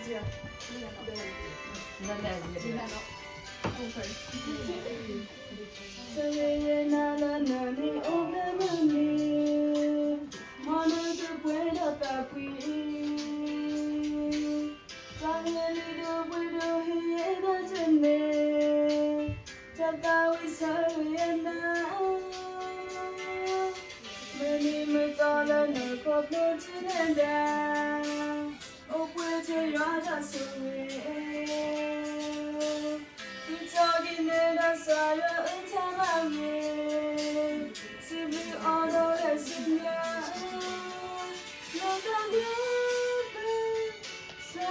Zia. Oh, sorry. Talking in a silent time, simply all of the same. Look at you, so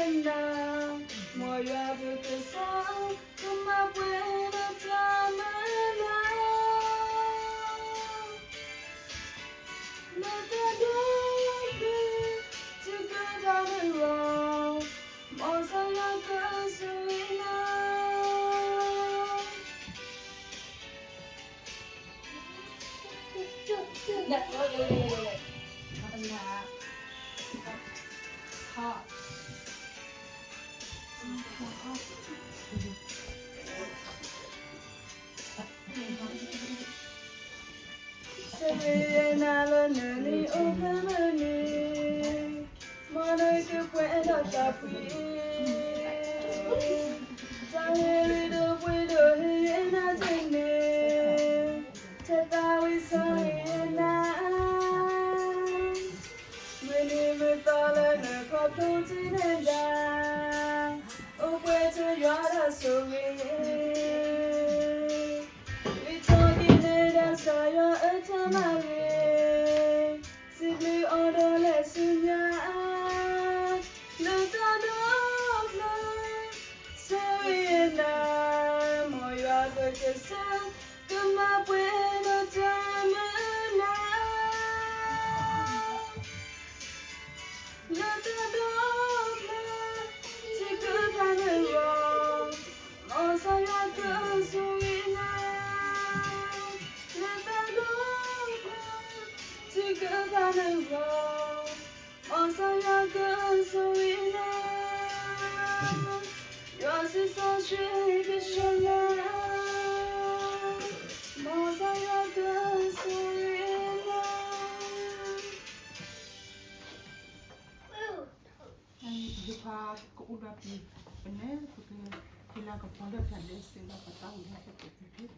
in now. More you have to say, come up with a time and look at you, to go down the road. Most of your girls are in Simply all the lessons, look at the sorry now, more you are going to say, come up with a time now. Look at the take a kind of wrong, most of your girls sorry now. Look at the take a kind of wrong, most of your girls sorry now. Yours is so sweet, it's your love. Most of your girls sorry now. ဒီပါကိုဦးရပြီဘယ်နဲ့ကိုကလာကပေါ်တဲ့ပြန်လေးစင်တော့တောင်းရတဲ့ဖြစ်ဖြစ်